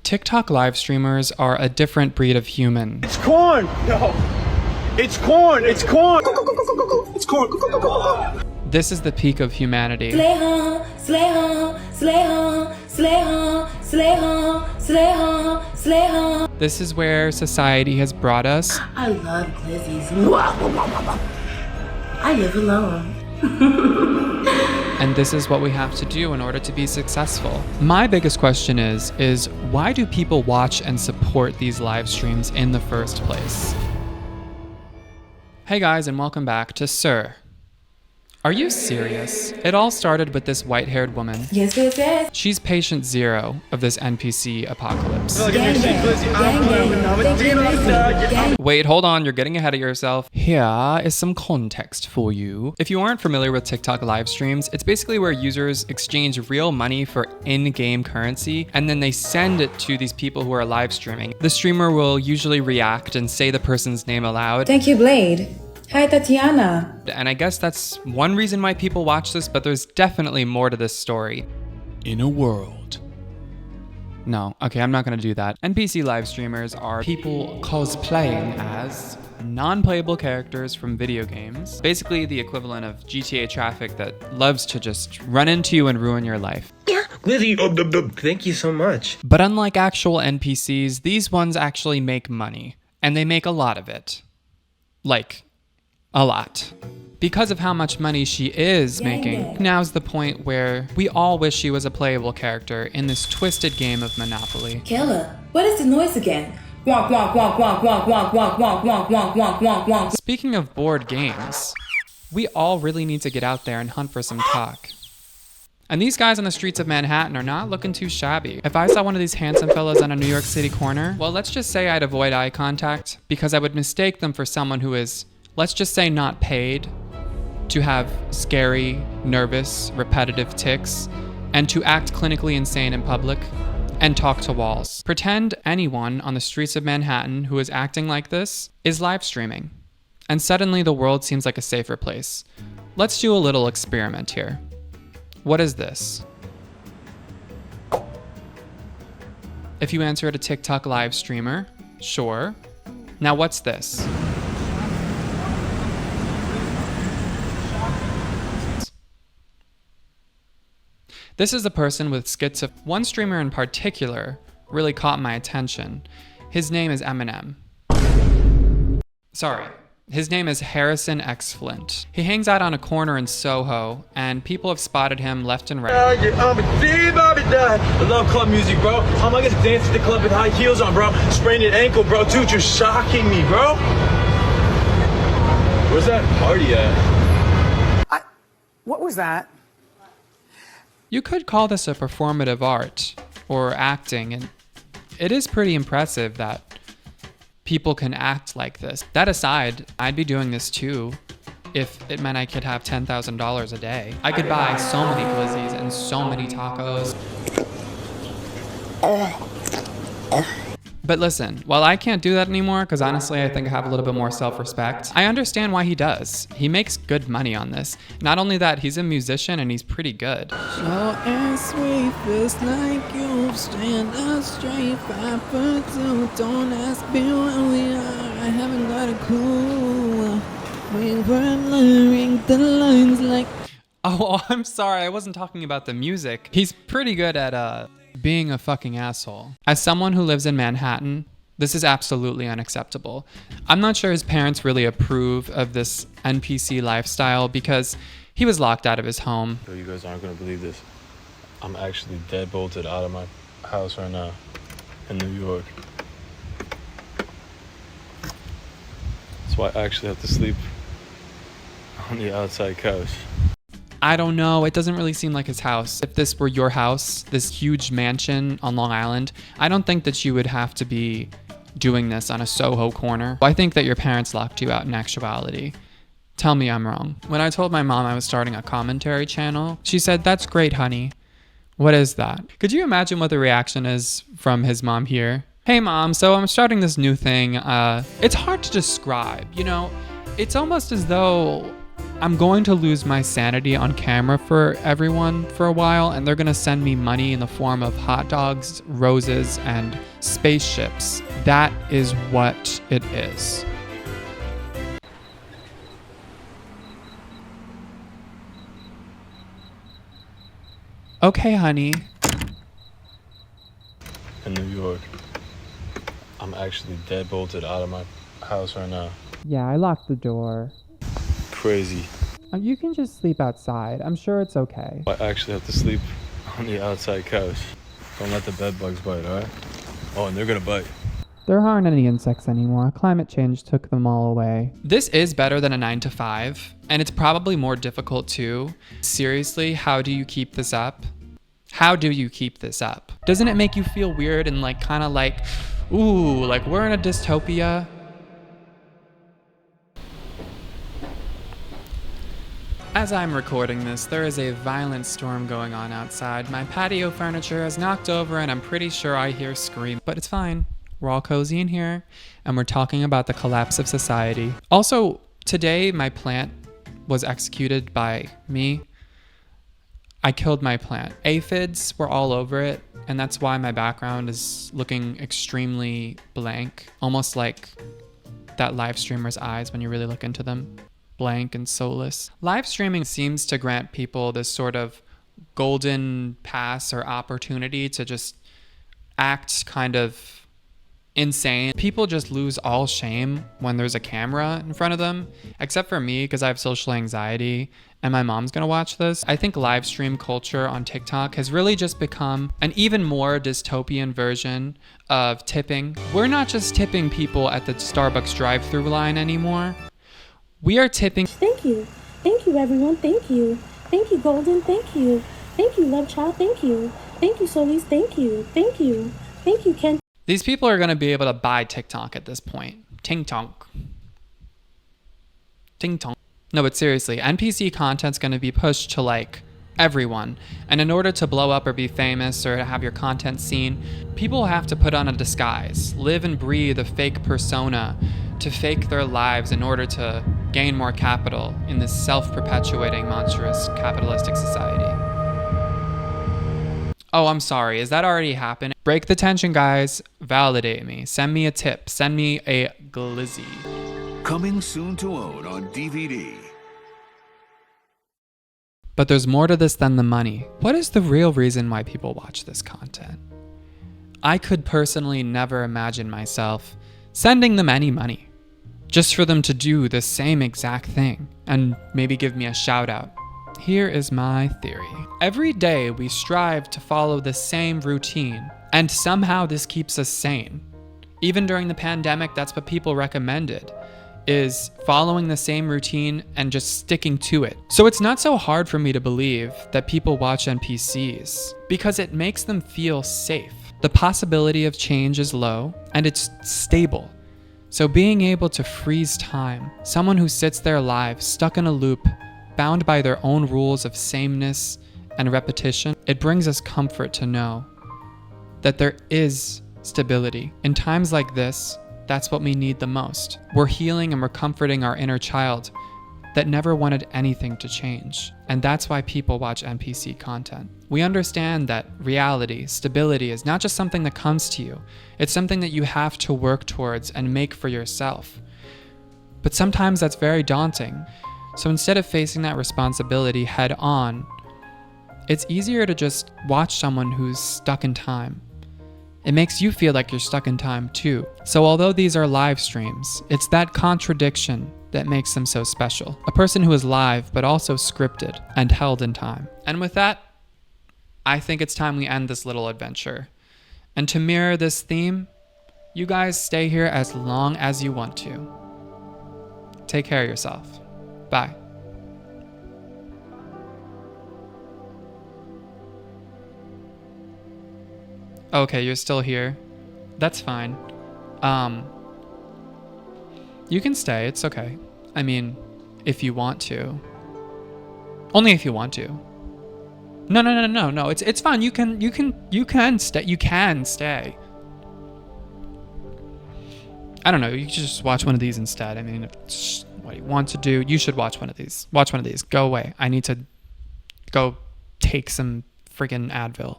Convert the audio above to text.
TikTok live streamers are a different breed of human. It's corn! No! It's corn! It's corn! It's corn! This is the peak of humanity. Slay home, slay home, slay home, slay home, slay home, slay home, slay home. This is where society has brought us. I love glizzies. I live alone. And this is what we have to do in order to be successful. My biggest question is why do people watch and support these live streams in the first place? Hey guys, and welcome back to Sir. Are you serious? It all started with this white-haired woman. Yes, yes, yes. She's patient zero of this NPC apocalypse. Wait, hold on, you're getting ahead of yourself. Here is some context for you. If you aren't familiar with TikTok live streams, it's basically where users exchange real money for in-game currency, and then they send it to these people who are live streaming. The streamer will usually react and say the person's name aloud. Thank you, Blade. Hi, Tatiana. And I guess that's one reason why people watch this, but there's definitely more to this story. In a world. No, okay, I'm not gonna do that. NPC live streamers are people cosplaying as non-playable characters from video games. Basically the equivalent of GTA traffic that loves to just run into you and ruin your life. Yeah, Lizzie, thank you so much. But unlike actual NPCs, these ones actually make money. And they make a lot of it. Like, a lot. Because of how much money she is making, now's the point where we all wish she was a playable character in this twisted game of Monopoly. Kayla, what is the noise again? Wonk, wonk, wonk, wonk, wonk, wonk, wonk, wonk, wonk, wonk, wonk, wonk, wonk. Speaking of board games, we all really need to get out there and hunt for some talk. And these guys on the streets of Manhattan are not looking too shabby. If I saw one of these handsome fellas on a New York City corner, well, let's just say I'd avoid eye contact because I would mistake them for someone who is, let's just say, not paid to have scary, nervous, repetitive tics and to act clinically insane in public and talk to walls. Pretend anyone on the streets of Manhattan who is acting like this is live streaming. And suddenly the world seems like a safer place. Let's do a little experiment here. What is this? If you answered a TikTok live streamer, sure. Now what's this? This is a person with schizophrenia. One streamer in particular really caught my attention. His name is Eminem. Sorry, his name is Harrison X. Flint. He hangs out on a corner in Soho, and people have spotted him left and right. I love club music, bro. How am I gonna dance at the club with high heels on, bro? Sprained an ankle, bro. Dude, you're shocking me, bro. Where's that party at? What was that? You could call this a performative art or acting, and it is pretty impressive that people can act like this. That aside, I'd be doing this too if it meant I could have $10,000 a day. I could buy so many glizzies and so many tacos. But listen, while I can't do that anymore, because honestly I think I have a little bit more self-respect, I understand why he does. He makes good money on this. Not only that, he's a musician and he's pretty good. Short and sweet, feels like you stand up straight, 5'2", don't ask me where we are, I haven't got a clue. We were blurring the lines like... Oh, I'm sorry, I wasn't talking about the music. He's pretty good at, being a fucking asshole. As someone who lives in Manhattan, this is absolutely unacceptable. I'm not sure his parents really approve of this NPC lifestyle because he was locked out of his home. You guys aren't gonna believe this. I'm actually dead bolted out of my house right now in New York. So I actually have to sleep on the outside couch. I don't know, it doesn't really seem like his house. If this were your house, this huge mansion on Long Island, I don't think that you would have to be doing this on a Soho corner. I think that your parents locked you out in actuality. Tell me I'm wrong. When I told my mom I was starting a commentary channel, she said, "That's great, honey." What is that? Could you imagine what the reaction is from his mom here? "Hey mom, so I'm starting this new thing. It's hard to describe, you know? It's almost as though I'm going to lose my sanity on camera for everyone for a while, and they're gonna send me money in the form of hot dogs, roses, and spaceships. That is what it is. Okay, honey. In New York. I'm actually dead bolted out of my house right now. Yeah, I locked the door. Crazy. You can just sleep outside. I'm sure it's okay. I actually have to sleep on the outside couch. Don't let the bed bugs bite, alright? Oh, and they're gonna bite. There aren't any insects anymore. Climate change took them all away. This is better than a 9 to 5, and it's probably more difficult too. Seriously, how do you keep this up? How do you keep this up? Doesn't it make you feel weird and like kind of like, ooh, like we're in a dystopia? As I'm recording this, there is a violent storm going on outside. My patio furniture has knocked over and I'm pretty sure I hear screams, but it's fine. We're all cozy in here and we're talking about the collapse of society. Also, today my plant was executed by me. I killed my plant. Aphids were all over it, and that's why my background is looking extremely blank, almost like that live streamer's eyes when you really look into them. Blank and soulless. Live streaming seems to grant people this sort of golden pass or opportunity to just act kind of insane. People just lose all shame when there's a camera in front of them, except for me because I have social anxiety and my mom's gonna watch this. I think live stream culture on TikTok has really just become an even more dystopian version of tipping. We're not just tipping people at the Starbucks drive-thru line anymore. We are tipping. Thank you. Thank you, everyone. Thank you. Thank you, Golden. Thank you. Thank you, Love Child. Thank you. Thank you, Solis. Thank you. Thank you. Thank you, Ken. These people are going to be able to buy TikTok at this point. Ting tonk. Ting tonk. No, but seriously, NPC content's going to be pushed to like everyone. And in order to blow up or be famous or to have your content seen, people have to put on a disguise, live and breathe a fake persona to fake their lives in order to gain more capital in this self-perpetuating monstrous capitalistic society. Oh, I'm sorry. Is that already happened? Break the tension, guys. Validate me. Send me a tip. Send me a glizzy. Coming soon to own on DVD. But there's more to this than the money. What is the real reason why people watch this content? I could personally never imagine myself sending them any money just for them to do the same exact thing and maybe give me a shout out. Here is my theory. Every day we strive to follow the same routine, and somehow this keeps us sane. Even during the pandemic, that's what people recommended, is following the same routine and just sticking to it. So it's not so hard for me to believe that people watch NPCs because it makes them feel safe. The possibility of change is low and it's stable. So being able to freeze time, someone who sits there live, stuck in a loop, bound by their own rules of sameness and repetition, it brings us comfort to know that there is stability. In times like this, that's what we need the most. We're healing and we're comforting our inner child that never wanted anything to change. And that's why people watch NPC content. We understand that reality, stability is not just something that comes to you. It's something that you have to work towards and make for yourself. But sometimes that's very daunting. So instead of facing that responsibility head on, it's easier to just watch someone who's stuck in time. It makes you feel like you're stuck in time too. So although these are live streams, it's that contradiction that makes them so special. A person who is live, but also scripted and held in time. And with that, I think it's time we end this little adventure. And to mirror this theme, you guys stay here as long as you want to. Take care of yourself. Bye. Okay, you're still here. That's fine. You can stay, it's okay. I mean, if you want to. Only if you want to. No, it's fine. You can stay. I don't know, you can just watch one of these instead. I mean, what you want to do. You should watch one of these. Watch one of these. Go away. I need to go take some freaking Advil.